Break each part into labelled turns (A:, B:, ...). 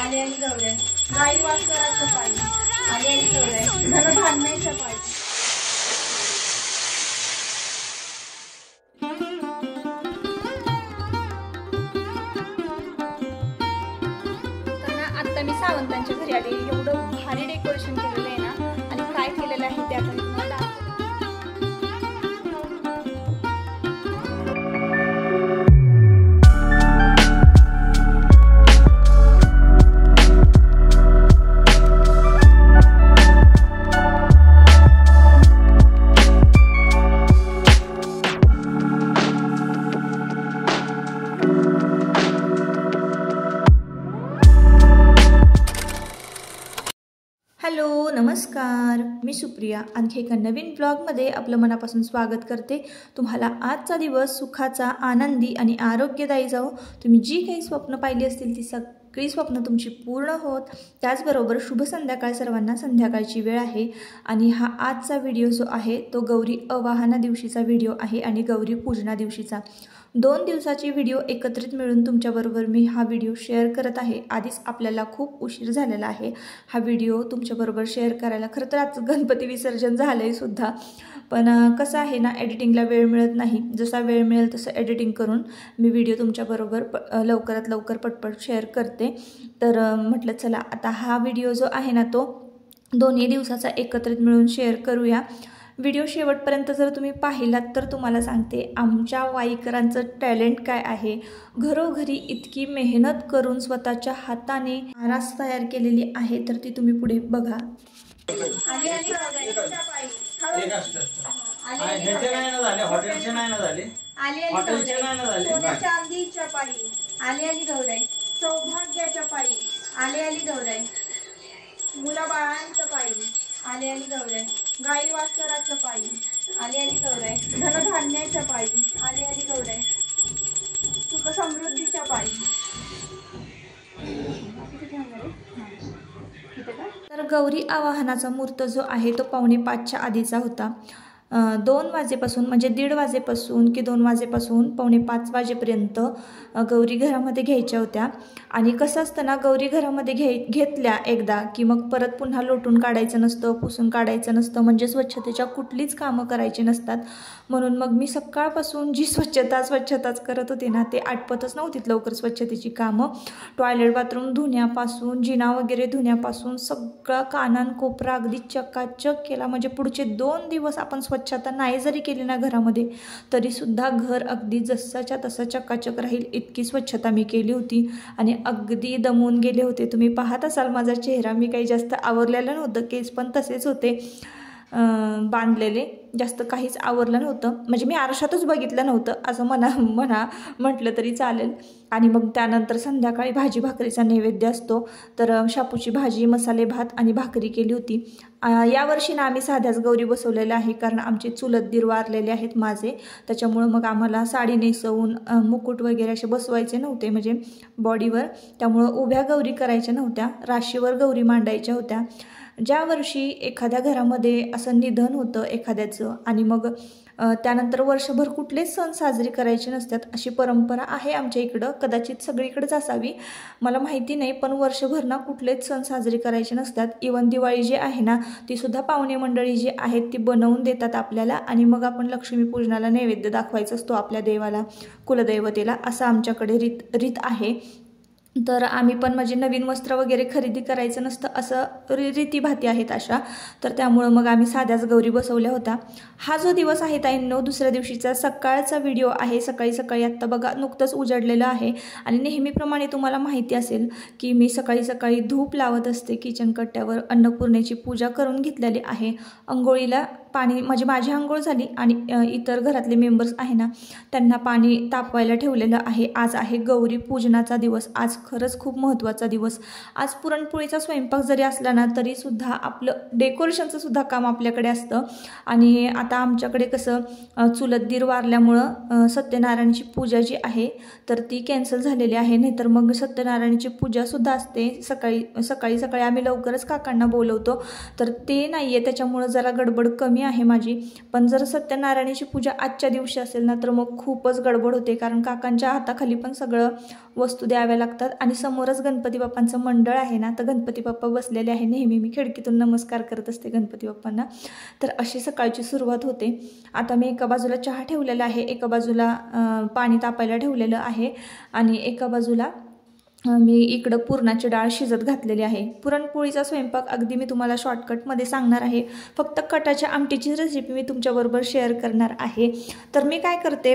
A: आली आली गौऱ्या, गाई वासराचं पायी, आली आली गौऱ्या, धनधान्याचं पायी. आता मी सावंतांच्या घरी आले. एवढं भारी डेकोरेशन केलेलं आहे ना, आणि काय केलेलं आहे ते आता मला हॅलो नमस्कार, मी सुप्रिया. आणखी एका नवीन ब्लॉगमध्ये आपलं मनापासून स्वागत करते. तुम्हाला आजचा दिवस सुखाचा, आनंदी आणि आरोग्यदायी जाओ. तुम्ही जी काही स्वप्न पाहिली असतील ती सगळी स्वप्न तुमची पूर्ण होत. त्याचबरोबर शुभ संध्याकाळ सर्वांना. संध्याकाळची वेळ आहे आणि हा आजचा व्हिडिओ जो आहे तो गौरी आवाहना दिवशीचा व्हिडिओ आहे आणि गौरी पूजना दिवशीचा. 2 दिवसाची व्हिडिओ एकत्रित मिळून तुमच्याबरोबर मी हा व्हिडिओ शेअर करत आहे. आधीच आपल्याला खूप उशीर झालेला आहे हा व्हिडिओ तुमच्याबरोबर शेअर करायला. खरं तर आज गणपती विसर्जन झालं आहे सुद्धा, पण कसं आहे ना, एडिटिंगला वेळ मिळत नाही. जसा वेळ मिळेल तसं एडिटिंग करून मी व्हिडिओ तुमच्याबरोबर लवकरात लवकर पटपट शेअर करते. तर म्हटलं चला आता हा व्हिडिओ जो आहे ना तो दोन्ही दिवसाचा एकत्रित मिळून शेअर करूया. व्हिडिओ शेवटपर्यंत जर तुम्ही पाहिलात तर तुम्हाला सांगते आमच्या वाईकरांचं टॅलेंट काय आहे. घरोघरी इतकी मेहनत करून स्वतःच्या हाताने आरास तयार केलेली आहे, तर ती तुम्ही पुढे बघा. चांदीच्या पायी आली आली गौराई, सौभाग्याच्या पायी आली आली गौराई, मुलाबाळांच्या पायी आली आली गौराई, गाई वासराच्या पायी आली आली गौराई, धनधान्याच्या पायी आली आली गौराई, सुख समृद्धीच्या पायी. तर गौरी आवाहनाचा मुहूर्त जो आहे तो 4:45च्या आधीचा होता. 2 वाजेपासून म्हणजे 1:30 वाजेपासून की 2 वाजेपासून 4:45 वाजेपर्यंत गौरी घरामध्ये घ्यायच्या होत्या. आणि कसं असतं ना, गौरी घरामध्ये घेतल्या एकदा की मग परत पुन्हा लोटून काढायचं नसतं, पुसून काढायचं नसतं, म्हणजे स्वच्छतेच्या कुठलीच कामं करायची नसतात. म्हणून मग मी सकाळपासून जी स्वच्छताच करत होते ना, ते आटपतच नव्हती लवकर स्वच्छतेची कामं. टॉयलेट बाथरूम धुण्यापासून, जिना वगैरे धुण्यापासून सगळा कानान कोपरा अगदी चकाचक केला. म्हणजे पुढचे 2 दिवस आपण स्वच्छता नाही जरी केली ना घरामध्ये, तरीसुद्धा घर अगदी जसाच्या तसा चकाचक राहील इतकी स्वच्छता मी केली होती. आणि अगदी दमून गेले होते. तुम्ही पाहत असाल माझा चेहरा, मी काही जास्त आवरलेलं नव्हतं. केस पण तसेच होते बांधलेले, जास्त काहीच आवरलं नव्हतं. म्हणजे मी आरशातच बघितलं नव्हतं असं म्हटलं तरी चालेल. आणि मग त्यानंतर संध्याकाळी भाजी भाकरीचा नैवेद्य असतो, तर शापूची भाजी, मसाले भात आणि भाकरी केली होती. यावर्षी ना आम्ही साध्याच गौरी बसवलेल्या आहे, कारण आमचे चुलत दीर वारलेले आहेत माझे. त्याच्यामुळं मग आम्हाला साडी नेसवून मुकुट वगैरे असे बसवायचे नव्हते म्हणजे बॉडीवर. त्यामुळं उभ्या गौरी करायच्या नव्हत्या, राशीवर गौरी मांडायच्या होत्या. ज्या वर्षी एखाद्या घरामध्ये असं निधन होतं एखाद्याचं आणि मग त्यानंतर वर्षभर कुठलेच सण साजरे करायचे नसतात, अशी परंपरा आहे आमच्या इकडं. कदाचित सगळीकडेच असावी, मला माहिती नाही. पण वर्षभर ना कुठलेच सण साजरे करायचे नसतात. इवन दिवाळी जी आहे ना, ती सुद्धा पाहुणे मंडळी जी आहेत ती बनवून देतात आपल्याला, आणि मग आपण लक्ष्मीपूजनाला नैवेद्य दाखवायचा असतो आपल्या देवाला, कुलदैवतेला. असं आमच्याकडे रीत आहे. तर आम्ही पण म्हणजे नवीन वस्त्र वगैरे खरेदी करायचं नसतं, असं रीतीभाती आहेत अशा. तर त्यामुळं मग आम्ही साध्याच गौरी बसवल्या होत्या. हा जो दिवस आहे ताईंनो, दुसऱ्या दिवशीचा सकाळचा व्हिडिओ आहे. सकाळी आत्ता बघा नुकतंच उजाडलेलं आहे. आणि नेहमीप्रमाणे तुम्हाला माहिती असेल की मी सकाळी धूप लावत असते किचन कट्ट्यावर. अन्नपूर्णेची पूजा करून घेतलेली आहे. अंघोळीला पाणी म्हणजे माझी आंघोळ झाली आणि इतर घरातले मेंबर्स आहे ना, त्यांना पाणी तापवायला ठेवलेलं आहे. आज आहे गौरी पूजनाचा दिवस. आज खरंच खूप महत्त्वाचा दिवस. आज पुरणपोळीचा स्वयंपाक जरी असला ना, तरीसुद्धा आपलं डेकोरेशनचं सुद्धा काम आपल्याकडे असतं. आणि आता आमच्याकडे कसं चुलत दीर वारल्यामुळं सत्यनारायणची पूजा जी आहे तर ती कॅन्सल झालेली आहे. नाहीतर मग सत्यनारायणची पूजासुद्धा असते. सकाळी आम्ही लवकरच काकांना बोलवतो, तर ते नाही आहे. त्याच्यामुळं जरा गडबड कमी मागणी आहे माझी. पण जर सत्यनारायणाची पूजा आजच्या दिवशी असेल ना तर मग खूपच गडबड होते, कारण काकांच्या हाताखाली पण सगळं वस्तू द्याव्या लागतात आणि समोरच गणपती बाप्पांचं मंडळ आहे ना, तर गणपती बाप्पा बसलेले आहे. नेहमी मी खिडकीतून नमस्कार करत असते गणपती बाप्पांना. तर अशी सकाळची सुरुवात होते. आता मी एका बाजूला चहा ठेवलेला आहे, एका बाजूला पाणी तापायला ठेवलेलं आहे आणि एका बाजूला मी इकडं पुरणाची डाळ शिजत घातलेली आहे. पुरणपोळीचा स्वयंपाक अगदी मी तुम्हाला शॉर्टकटमध्ये सांगणार आहे. फक्त कटाच्या आमटीची रेसिपी मी तुमच्याबरोबर शेअर करणार आहे. तर मी काय करते,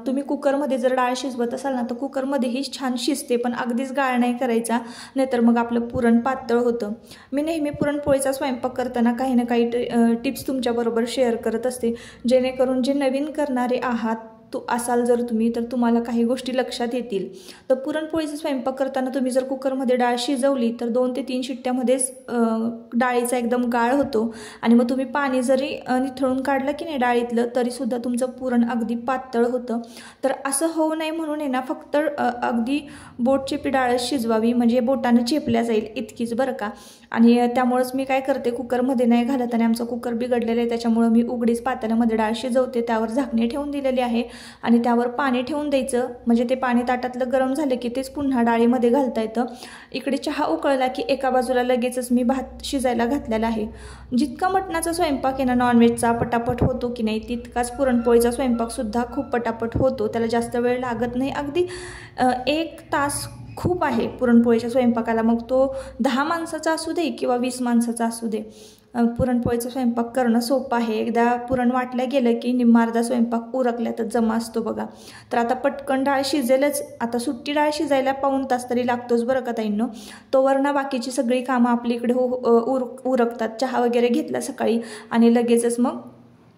A: तुम्ही कुकरमध्ये जर डाळ शिजवत असाल ना तर कुकरमध्येही छान शिजते, पण अगदीच गाळ नाही करायचा, नाहीतर मग आपलं पुरण पातळ होतं. मी नेहमी पुरणपोळीचा स्वयंपाक करताना काही ना काही टिप्स तुमच्याबरोबर शेअर करत असते, जेणेकरून जे नवीन करणारे आहात असाल जर तुम्ही, तर तुम्हाला काही गोष्टी लक्षात येतील. तर पुरणपोळीचा स्वयंपाक करताना तुम्ही जर कुकरमध्ये डाळ शिजवली तर 2 ते 3 शिट्ट्यामध्येच डाळीचा एकदम गाळ होतो आणि मग तुम्ही पाणी जरी निथळून काढलं की नाही डाळीतलं तरीसुद्धा तुमचं पुरण अगदी पातळ होतं. तर असं होऊ नये म्हणून आहे ना, फक्त अगदी बोट चेपी डाळ शिजवावी, म्हणजे बोटानं चेपल्या जाईल इतकीच बरं का. आणि त्यामुळंच मी काय करते, कुकरमध्ये नाही घालत आणि आमचं कुकर बिघडलेलं आहे त्याच्यामुळं मी उघडीच पातेल्यामध्ये डाळ शिजवते, त्यावर झाकणे ठेवून दिलेली आहे आणि त्यावर पाणी ठेवून द्यायचं, म्हणजे ते पाणी ताटातलं गरम झालं की तेच पुन्हा डाळीमध्ये घालता येतं. इकडे चहा उकळला की एका बाजूला लगेचच मी भात शिजायला घातलेला आहे. जितका मटणाचा स्वयंपाक आहे ना नॉनव्हेजचा पटापट होतो की नाही, तितकाच पुरणपोळीचा स्वयंपाकसुद्धा खूप पटापट होतो. त्याला जास्त वेळ लागत नाही, अगदी 1 तास खूप आहे पुरणपोळीच्या स्वयंपाकाला. मग तो 10 माणसाचा असू दे किंवा 20 माणसाचा असू दे, पुरणपोळीचा स्वयंपाक करणं सोपं आहे. एकदा पुरण वाटलं गेलं की निम्मा अर्धा स्वयंपाक उरकल्यातच जमा असतो बघा. तर आता पटकन डाळ शिजेलच. आता सुट्टी डाळ शिजायला पाऊण तास तरी लागतोच बरं का ताईंनो. तोवर ना बाकीची सगळी कामं आपली इकडे उरकतात. चहा वगैरे घेतला सकाळी आणि लगेचच मग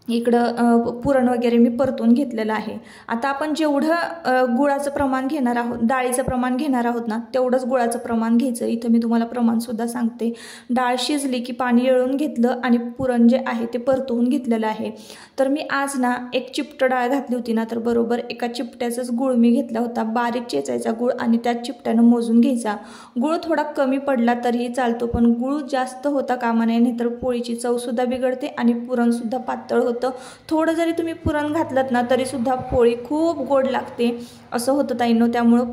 A: इकडं पुरण वगैरे मी परतून घेतलेलं आहे. आता आपण जेवढं गुळाचं प्रमाण घेणार आहोत, डाळीचं प्रमाण घेणार आहोत ना, तेवढंच गुळाचं प्रमाण घ्यायचं. इथं मी तुम्हाला प्रमाणसुद्धा सांगते. डाळ शिजली की पाणी येळून घेतलं आणि पुरण जे आहे ते परतवून घेतलेलं आहे. तर मी आज ना 1 चिपटं डाळ घातली होती ना, तर बरोबर 1 चिपट्याचाच गुळ मी घेतला होता. बारीक चेचायचा गुळ आणि त्याच चिपट्यानं मोजून घ्यायचा. गुळ थोडा कमी पडला तरीही चालतो, पण गुळ जास्त होता कामा नये, नाहीतर पोळीची चवसुद्धा बिघडते आणि पुरणसुद्धा पातळ होतं. थोडं जरी तुम्ही पुरण घातलं ना तरीसुद्धा पोळी खूप गोड लागते असं होतं ताईंनो. त्यामुळं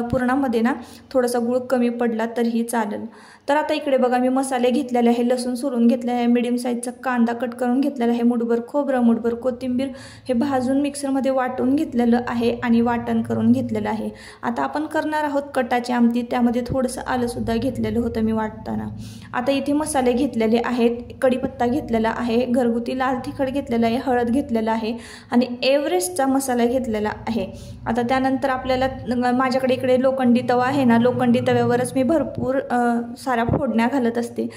A: पुरणामध्ये ना थोडासा गुळ कमी पडला तरीही चालेल. तर आता इकडे बघा मी मसाले घेतलेले आहे. लसूण सोलून घेतलेला आहे, मीडियम साईजचा कांदा कट करून घेतलेला आहे, मुठभर खोबरं, मुठभर कोथिंबीर हे भाजून मिक्सरमध्ये वाटून घेतलेलं आहे आणि वाटण करून घेतलेलं आहे. आता आपण करणार आहोत कटाची आमटी, त्यामध्ये थोडंसं आलंसुद्धा घेतलेलं होतं मी वाटताना. आता इथे मसाले घेतलेले आहेत. कढीपत्ता घेतलेला आहे, घरगुती लाल तिखट घेतलेला आहे, हळद घेतलेला आहे आणि एव्हरेस्टचा मसाला घेतलेला आहे. आता त्यानंतर आपल्याला माझ्याकडे इकडे लोखंडी तवा आहे ना, लोखंडी तव्यावरच मी भरपूर साऱ्या फोडण्या घालत असते.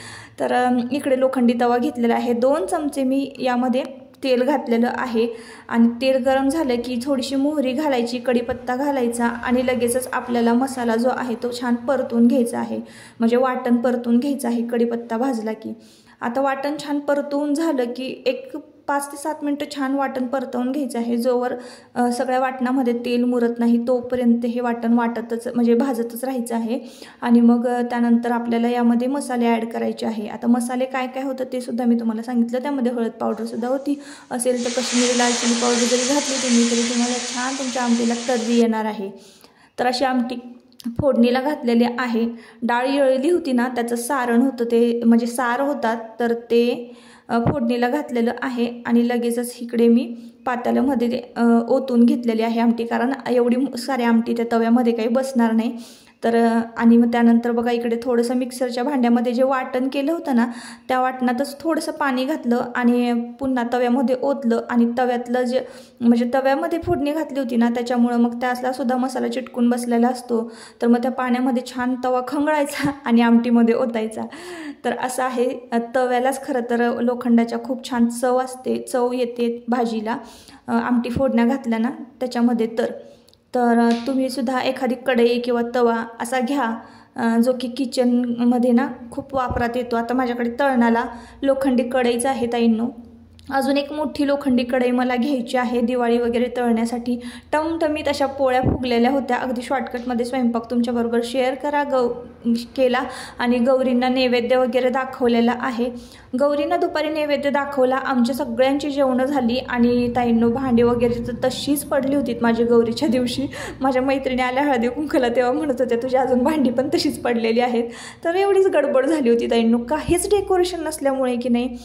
A: तर इकडे लोखंडी तवा घेतलेला आहे. 2 चमचे मी यामध्ये तेल घातलेलं आहे आणि तेल गरम झालं की थोडीशी मोहरी घालायची, कढीपत्ता घालायचा आणि लगेचच आपल्याला मसाला जो आहे तो छान परतून घ्यायचा आहे, म्हणजे वाटण परतून घ्यायचं आहे कढीपत्ता भाजला की. आता वाटण छान परतवून झालं की 5 ते 7 मिनटं छान वाटण परतवून घ्यायचं आहे. जोवर सगळ्या वाटणामध्ये तेल मुरत नाही तोपर्यंत हे वाटण म्हणजे भाजतच राहायचं आहे. आणि मग त्यानंतर आपल्याला यामध्ये मसाले ॲड करायचे आहे. आता मसाले काय काय होतं ते सुद्धा मी तुम्हाला सांगितलं. त्यामध्ये हळद पावडरसुद्धा होती, असेल तर कश्मीरी लाल चिली पावडर जरी घातली तुम्ही तरी तुम्हाला छान तुमच्या आमटीला तर्री येणार आहे. तर अशी आमटी फोडणीला घातलेली आहे. डाळ येळली होती ना, त्याचं सारण होतं ते, म्हणजे सार होतात, तर ते फोडणीला घातलेलं आहे आणि लगेचच इकडे मी पातेल्यामध्ये ओतून घेतलेली आहे आमटी, कारण एवढी सारी आमटी त्या तव्यामध्ये काही बसणार नाही. तर आणि मग त्यानंतर बघा इकडे थोडंसं मिक्सरच्या भांड्यामध्ये जे वाटण केलं होतं ना, त्या वाटणातच थोडंसं पाणी घातलं आणि पुन्हा तव्यामध्ये ओतलं आणि तव्यातलं जे म्हणजे तव्यामध्ये फोडणी घातली होती ना, त्याच्यामुळं मग त्यासला सुद्धा मसाला चिटकून बसलेला असतो. तर मग त्या पाण्यामध्ये छान तवा खंगळायचा आणि आमटीमध्ये ओतायचा. तर असं आहे. तव्यालाच खरं तर लोखंडाच्या खूप छान चव येते भाजीला, आमटी फोडण्या घातल्या ना त्याच्यामध्ये. तर तुम्ही सुद्धा एखादी कढई किंवा तवा असा घ्या जो की किचनमध्ये ना खूप वापरात येतो. आता माझ्याकडे तळणाला लोखंडी कढईच आहे ताईंनो. अजून एक मोठी लोखंडी कढई मला घ्यायची आहे दिवाळी वगैरे तळण्यासाठी. टमटमीत अशा पोळ्या फुगलेल्या होत्या. अगदी शॉर्टकटमध्ये स्वयंपाक तुमच्याबरोबर शेअर केला आणि गौरींना नैवेद्य वगैरे दाखवलेला आहे. गौरींना दुपारी नैवेद्य दाखवला. आमच्या सगळ्यांची जेवणं झाली आणि ताईंनो भांडी वगैरे तर तशीच पडली होती माझी गौरीच्या दिवशी. माझ्या मैत्रिणी आल्या हळदी कुंकूला तेव्हा म्हणत होत्या तुझी अजून भांडी पण तशीच पडलेली आहेत. तर एवढीच गडबड झाली होती ताईंनो. काहीच डेकोरेशन नसल्यामुळे की नाही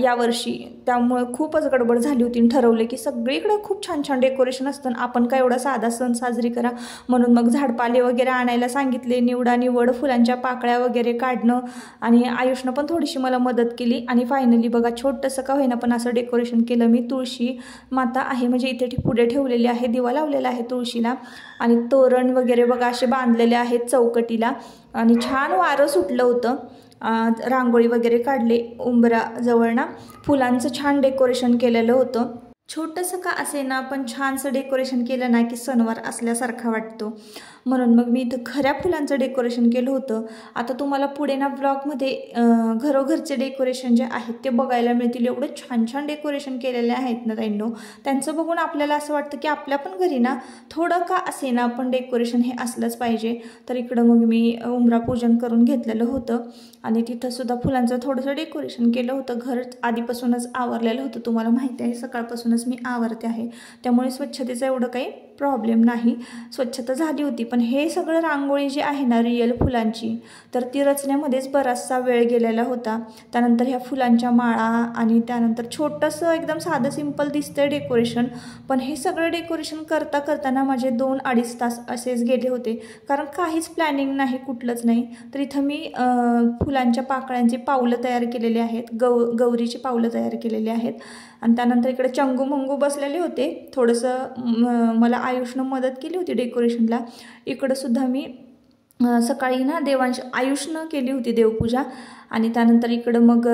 A: यावर्षी, त्यामुळे खूपच गडबड झाली होती. ठरवलं की सगळीकडे खूप छान छान डेकोरेशन असतं, आपण काय एवढा साधा सण साजरी करा म्हणून मग झाडपाले वगैरे आणायला सांगितले. निवड फुलांच्या पाकळ्या वगैरे काढणं आणि आयुषनं पण थोडीशी मला मदत केली. आणि फायनली बघा छोटंसं का होईना पण असं डेकोरेशन केलं मी. तुळशी माता आहे म्हणजे इथे पुढे ठेवलेली आहे, दिवा लावलेला आहे तुळशीला आणि तोरण वगैरे बघा असे बांधलेले आहेत चौकटीला. आणि छान वारं सुटलं होतं. रांगोळी वगैरे काढले उंबराजवळ ना, फुलांचं छान डेकोरेशन केलेलं होतं. छोटंसं का असे ना पण छानसं डेकोरेशन केलं ना की सणवार असल्यासारखा वाटतो. म्हणून मग मी इथं खऱ्या फुलांचं डेकोरेशन केलं होतं. आता तुम्हाला पुढे ना ब्लॉगमध्ये घरोघरचे डेकोरेशन जे आहेत ते बघायला मिळतील. एवढं छान छान डेकोरेशन केलेले आहेत ना ताईंनो, त्यांचं बघून आपल्याला असं वाटतं की आपल्या पण घरी ना थोडं का असे ना पण डेकोरेशन हे असलंच पाहिजे. तर इकडं मग मी उंबरा पूजन करून घेतलेलं होतं आणि तिथंसुद्धा फुलांचं थोडंसं डेकोरेशन केलं होतं. घर आधीपासूनच आवरलेलं होतं, तुम्हाला माहिती आहे सकाळपासूनच मी आवरते आहे, त्यामुळे स्वच्छतेचं एवढं काही प्रॉब्लेम नाही. स्वच्छता झाली होती. पण हे सगळं रांगोळी जी आहे ना रिअल फुलांची, तर ती रचण्यामध्येच बराचसा वेळ गेलेला होता. त्यानंतर ह्या फुलांच्या माळा आणि त्यानंतर छोटंसं एकदम साधं सिंपल दिसतंय डेकोरेशन, पण हे सगळं डेकोरेशन करताना माझे 2-2.5 तास असेच गेले होते, कारण काहीच प्लॅनिंग नाही, कुठलंच नाही. तर इथं मी फुलांच्या पाकळ्यांची पावलं तयार केलेली आहेत, गौरीची पावलं तयार केलेली आहेत. आणि त्यानंतर इकडे चंगू मंगू बसलेले होते. थोडंसं मला आयुषनं मदत केली होती डेकोरेशनला. इकडंसुद्धा मी सकाळी ना आयुषनं केली होती देवपूजा आणि त्यानंतर इकडं मग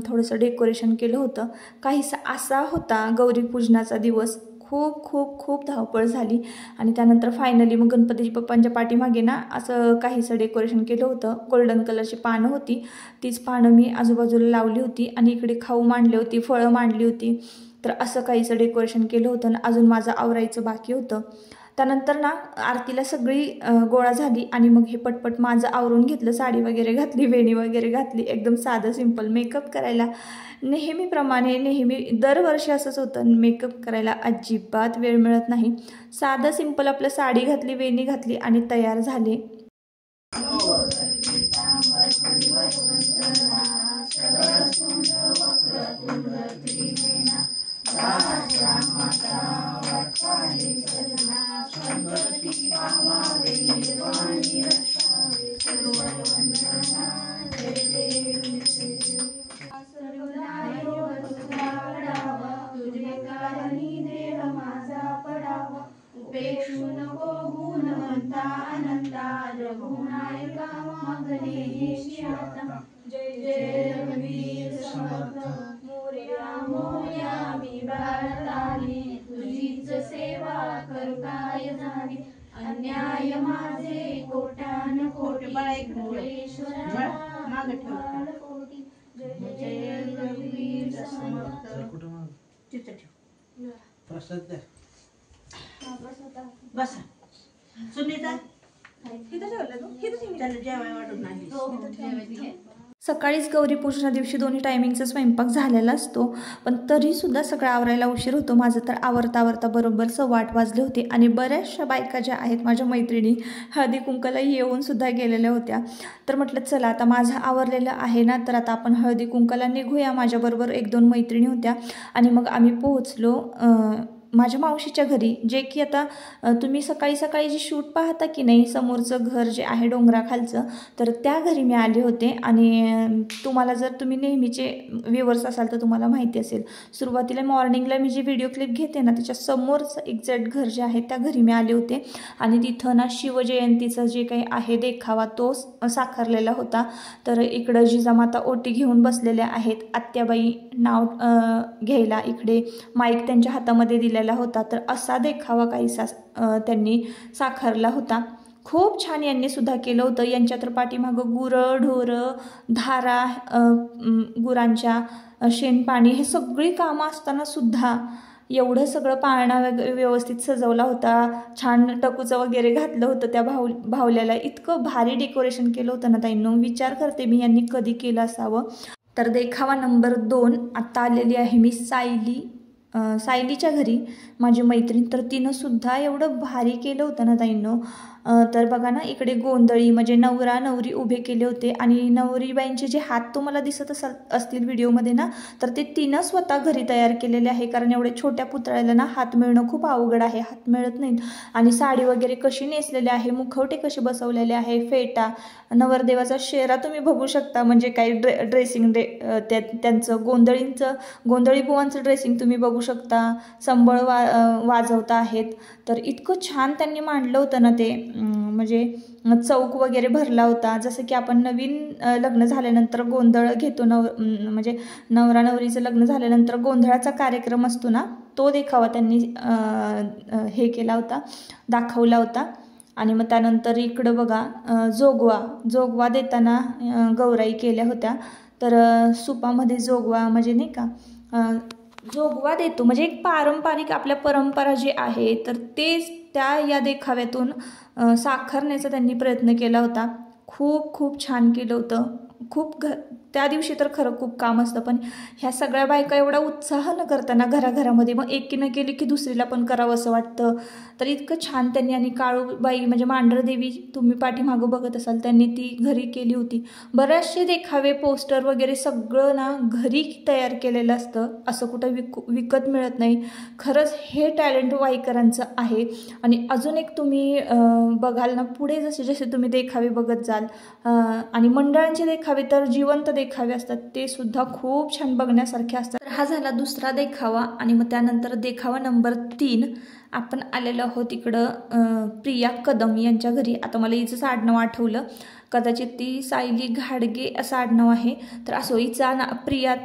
A: थोडंसं डेकोरेशन केलं होतं. काहीसा असा होता गौरीपूजनाचा दिवस. खूप खूप खूप धावपळ झाली आणि त्यानंतर फायनली मग गणपती बाप्पांच्या पाठीमागे ना असं काहीसं डेकोरेशन केलं होतं. गोल्डन कलरची पानं होती, तीच पानं मी आजूबाजूला लावली होती आणि इकडे खाऊ मांडली होती, फळं मांडली होती. तर असं काहीसं डेकोरेशन केलं होतं आणि अजून माझं आवरायचं बाकी होतं. त्यानंतर ना आरतीला सगळी गोळा झाली आणि मग हे पटपट माझं आवरून घेतलं. साडी वगैरे घातली, वेणी वगैरे घातली, एकदम साधं सिंपल. मेकअप करायला नेहमी दरवर्षी असंच होतं, मेकअप करायला अजिबात वेळ मिळत नाही. साधं सिंपल आपलं साडी घातली, वेणी घातली आणि तयार झाले.
B: उपेक्षु नको गुणवंता अनंता रघुनायका मागणे शिवता. जय जय रघुवीर समर्थ मोरया मोरया मी भारताने तुझीच सेवा करू काय जाणे. अन्याय माझे कोटान कोटी भोळेश्वरा मागे कोटी. जय जय रघुवीर समर्थ. प्रसाद बसा सुनीता
A: सकाळीच गौरीपूजना दिवशी दोन्ही टायमिंगचा स्वयंपाक झालेला असतो, पण तरीसुद्धा सगळं आवरायला उशीर होतो. माझं तर आवरता बरोबर 8:15 वाजले होते आणि बऱ्याचशा बायका ज्या आहेत माझ्या मैत्रिणी हळदी कुंकाला येऊनसुद्धा गेलेल्या होत्या. तर म्हटलं चला आता माझं आवरलेलं आहे ना, तर आता आपण हळदी कुंकाला निघूया. माझ्याबरोबर 1-2 मैत्रिणी होत्या आणि मग आम्ही पोहोचलो माझ्या मावशीच्या घरी, जे की आता तुम्ही सकाळी जी शूट पाहता की नाही समोरचं घर जे आहे डोंगराखालचं, तर त्या घरी मी आले होते. आणि तुम्हाला जर तुम्ही नेहमीचे व्ह्यूअर्स असाल तर तुम्हाला माहिती असेल, सुरुवातीला मॉर्निंगला मी जी व्हिडिओ क्लिप घेते ना त्याच्या समोरचं एक्झॅक्ट घर जे आहे त्या घरी मी आले होते. आणि तिथं ना शिवजयंतीचं जे काही आहे देखावा तो साकारलेला होता. तर इकडं जिजामाता ओटी घेऊन बसलेल्या आहेत, आत्याबाई नाव घ्यायला इकडे माईक त्यांच्या हातामध्ये दिलेला होता. तर असा देखावा काहीसा त्यांनी साकारला होता. खूप छान यांनी सुद्धा केलं होतं. यांच्या तर पाठीमागं गुरं ढोरं धारा गुरांच्या शेणपाणी हे सगळी कामं असताना सुद्धा एवढं सगळं पाळणा व्यवस्थित सजवला होता. छान टकूचं वगैरे घातलं होतं त्या भावल्याला. इतकं भारी डेकोरेशन केलं होतं ना ताईंनो. विचार करते मी यांनी कधी केलं असावं. तर देखावा नंबर 2 आत्ता आलेली आहे मी सायलीच्या घरी, माझी मैत्रीण. तर तिनं सुद्धा एवढं भारी केलं होतं ना ताईंनो. तर बघा ना, इकडे गोंधळी म्हणजे नवरा नवरी उभे केले होते आणि नवरीबाईंचे जे हात तुम्हाला दिसत असतील व्हिडिओमध्ये ना, तर ते तिनं स्वतः घरी तयार केलेले आहे. कारण एवढ्या छोट्या पुतळ्याला ना हात मिळणं खूप अवघड आहे, हात मिळत नाहीत. आणि साडी वगैरे कशी नेसलेली आहे, मुखवटे कसे बसवलेले आहे, फेटा, नवरदेवाचा शेरा तुम्ही बघू शकता. म्हणजे काही ड्रेसिंग त्यांचं गोंधळी बुवांचं ड्रेसिंग तुम्ही बघू शकता. संबळ वाजवता आहेत. तर इतकं छान त्यांनी मांडलं होतं ना ते. म्हणजे चौक वगैरे भरला होता. जसं की आपण नवीन लग्न झाल्यानंतर गोंधळ घेतो, म्हणजे नवरा नवरीचं लग्न झाल्यानंतर गोंधळाचा कार्यक्रम असतो ना, तो देखावा त्यांनी हे केला होता, दाखवला होता. आणि मग त्यानंतर इकडं बघा जोगवा देताना गौराई केल्या होत्या. तर सुपामध्ये जोगवा म्हणजे नाही का जोगवा देतो, म्हणजे एक पारंपरिक आपल्या परंपरा जी आहे तर तेच या देखाव्यातून साकारण्याचा त्यांनी प्रयत्न केला होता. खूप छान केलं होतं. त्या दिवशी तर खरं खूप काम असतं, पण ह्या सगळ्या बायका एवढा उत्साह न करताना घराघरामध्ये मग एकीनं केली की दुसरीला पण करावं असं वाटतं. तर इतकं छान त्यांनी. आणि काळूबाई म्हणजे मांढरदेवी तुम्ही पाठीमागं बघत असाल, त्यांनी ती घरी केली होती. बरेचसे देखावे पोस्टर वगैरे सगळं ना घरी तयार केलेलं असतं, असं कुठं विकत मिळत नाही. खरंच हे टॅलेंट वाईकरांचं आहे. आणि अजून एक तुम्ही बघाल ना पुढे जसे तुम्ही देखावे बघत जाल, आणि मंडळांचे देखावे तर जिवंत देखावे असतात, ते सुद्धा खूप छान बघण्यासारखे असतात. तर हा झाला दुसरा देखावा. आणि मग त्यानंतर देखावा नंबर 3 आपण आलेलो आहोत इकडं प्रिया कदम यांच्या घरी. आता मला हिचंच आडनाव आठवलं, कदाचित ती सायली घाडगे असं आडनाव आहे. तर असो हिचा प्रिया.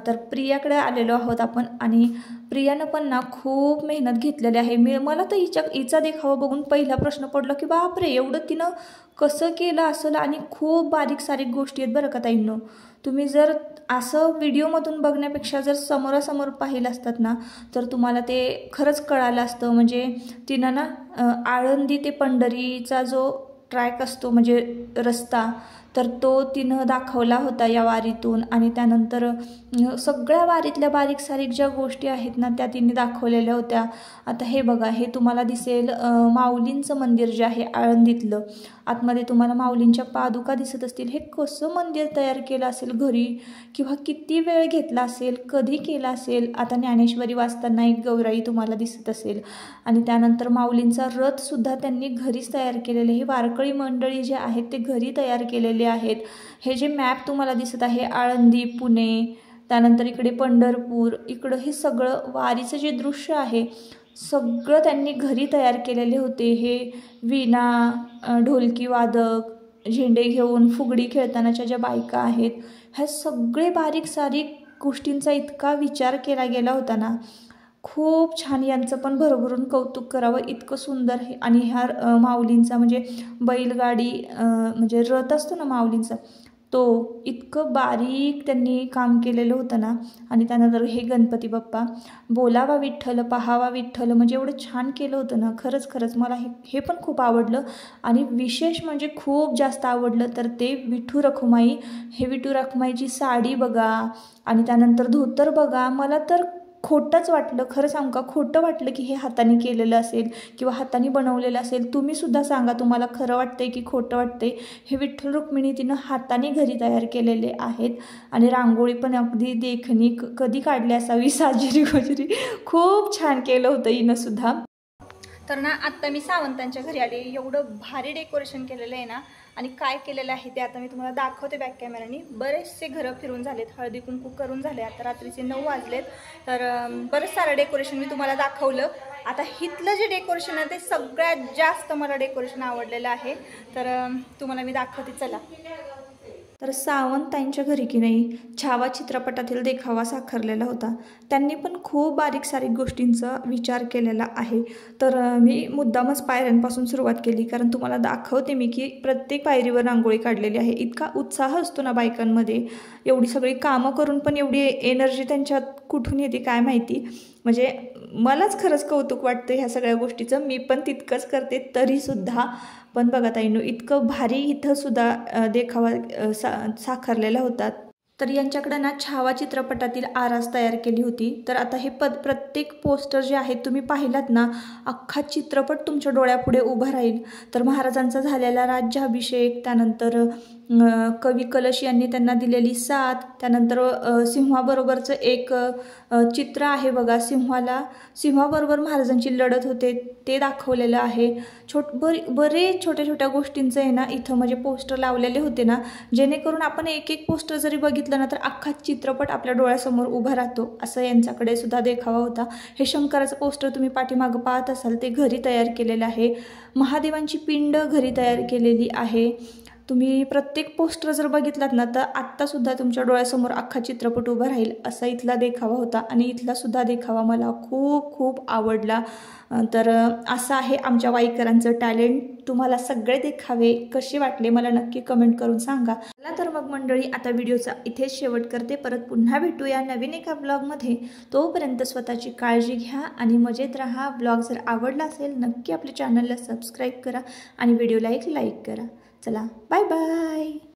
A: तर प्रियाकडे आलेलो आहोत आपण. आणि प्रियानं पण ना खूप मेहनत घेतलेली आहे. मला तर हिचा देखावा बघून पहिला प्रश्न पडला की बापरे, एवढं तिनं कसं केलं असेल. आणि खूप बारीक सारीक गोष्टी आहेत बरं का ताईंनो. तुम्ही जर असं व्हिडिओमधून बघण्यापेक्षा जर समोरासमोर पाहिलं असतात ना, तर तुम्हाला ते खरंच कळालं असतं. म्हणजे तिनं ना आळंदी ते पंढरीचा जो ट्रॅक असतो म्हणजे रस्ता, तर तो तिनं दाखवला होता या वारीतून. आणि त्यानंतर सगळ्या वारीतल्या बारीक सारीक ज्या गोष्टी आहेत ना, त्या तिने दाखवलेल्या होत्या. आता हे बघा, हे तुम्हाला दिसेल माऊलींचं मंदिर जे आहे आळंदीतलं. आतमध्ये तुम्हाला माऊलींच्या पादुका दिसत असतील. हे कसं मंदिर तयार केलं असेल घरी, किंवा किती वेळ घेतला असेल, कधी केला असेल. आता ज्ञानेश्वरी वाचताना एक गौराई तुम्हाला दिसत असेल. आणि त्यानंतर माऊलींचा रथसुद्धा त्यांनी घरीच तयार केलेले. हे वारकरी मंडळी जे आहेत ते घरी तयार केलेले आहेत. हे जे मॅप तुम्हाला दिसत आहे, आळंदी, पुणे, त्यानंतर इकडे पंढरपूर, इकडं हे सगळं वारीचं जे दृश्य आहे सगळं त्यांनी घरी तयार केलेले होते. हे वीणा, ढोलकी वादक, झेंडे घेऊन फुगडी खेळतानाच्या ज्या बायका आहेत, ह्या सगळे बारीक सारीक गोष्टींचा इतका विचार केला गेला होता ना. खूप छान. यांचं पण भरभरून कौतुक करावं, इतकं सुंदर हे. आणि ह्या माऊलींचा म्हणजे बैलगाडी म्हणजे रथ असतो ना माऊलींचा, तो इतकं बारीक त्यांनी काम केलेलं होतं ना. आणि त्यानंतर हे गणपती बाप्पा, बोलावा विठ्ठल पहावा विठ्ठल, म्हणजे एवढं छान केलं होतं ना. खरंच मला हे पण खूप आवडलं. आणि विशेष म्हणजे खूप जास्त आवडलं तर ते विठू रखुमाई. हे विठू रखुमाईची साडी बघा, आणि त्यानंतर धोतर बघा. मला तर खोटंच वाटलं, खरं सांगू का, खोटं वाटलं की हे हाताने केलेलं असेल किंवा हाताने बनवलेलं असेल. तुम्ही सुद्धा सांगा तुम्हाला खरं वाटतंय की खोटं वाटतंय. हे विठ्ठल रुक्मिणी तिनं हाताने घरी तयार केलेले आहेत. आणि रांगोळी पण अगदी देखणी कधी काढली असावी, साजेरी गोजरी. खूप छान केलं होतं हिनं सुद्धा. तर ना आत्ता मी सावंतांच्या घरी आले. एवढं भारी डेकोरेशन केलेलं आहे ना. आणि काय केलेलं आहे ते आता मी तुम्हाला दाखवते बॅक कॅमेराने. बरेचसे घरं फिरून झालेत, हळदी कुंकू करून झाले. आता रात्रीचे 9 वाजलेत. तर बरंच सारं डेकोरेशन मी तुम्हाला दाखवलं. आता इथलं जे डेकोरेशन आहे ते सगळ्यात जास्त मला डेकोरेशन आवडलेलं आहे. तर तुम्हाला मी दाखवते, चला. तर सावंतताईंच्या घरी की नाही छावा चित्रपटातील देखावा साकारलेला होता. त्यांनी पण खूप बारीक सारीक गोष्टींचा विचार केलेला आहे. तर मी मुद्दामच पायऱ्यांपासून सुरुवात केली, कारण तुम्हाला दाखवते मी की प्रत्येक पायरीवर रांगोळी काढलेली आहे. इतका उत्साह असतो ना बायकांमध्ये, एवढी सगळी कामं करून पण एवढी एनर्जी त्यांच्यात कुठून येते काय माहिती. म्हणजे मलाच खरंच कौतुक वाटतं ह्या सगळ्या गोष्टीचं. मी पण तितकंच करते तरीसुद्धा. पण बघा ताईंनो, इतकं भारी इथं सुद्धा देखावा साकारलेला होता. तर यांच्याकडं ना छावा चित्रपटातील आरास तयार केली होती. तर आता हे प्रत्येक पोस्टर जे आहेत तुम्ही पाहिलात ना, अख्खा चित्रपट तुमच्या डोळ्यापुढे उभा राहील. तर महाराजांचा झालेला राज्याभिषेक, त्यानंतर कवी कलश यांनी त्यांना दिलेली साथ, त्यानंतर सिंहाबरोबरचं एक चित्र आहे बघा. सिंहाबरोबर महाराजांची लढत होते ते दाखवलेलं आहे. बरेच छोट्या छोट्या गोष्टींचं आहे ना इथं म्हणजे पोस्टर लावलेले होते ना, जेणेकरून आपण एक एक पोस्टर जरी बघितलं ना तर अख्खा चित्रपट आपल्या डोळ्यासमोर उभा राहतो. असं यांच्याकडे सुद्धा देखावा होता. हे शंकराचं पोस्टर तुम्ही पाठीमागं पाहत असाल, ते घरी तयार केलेलं आहे. महादेवांची पिंड घरी तयार केलेली आहे. तुम्ही प्रत्येक पोस्टर जर बघितलात ना तर आत्तासुद्धा तुमच्या डोळ्यासमोर अख्खा चित्रपट उभा राहील असा इथला देखावा होता. आणि इथलासुद्धा देखावा मला खूप खूप आवडला. तर असं आहे आमच्या वाईकरांचं टॅलेंट. तुम्हाला सगळे देखावे कसे वाटले मला नक्की कमेंट करून सांगा. चला तर मग मंडळी, आता व्हिडिओचा इथेच शेवट करते. परत पुन्हा भेटूया नवीन एका ब्लॉगमध्ये. तोपर्यंत स्वतःची काळजी घ्या आणि मजेत राहा. ब्लॉग जर आवडला असेल नक्की आपल्या चॅनलला सबस्क्राईब करा आणि व्हिडिओला एक लाईक करा. चला, बाय बाय.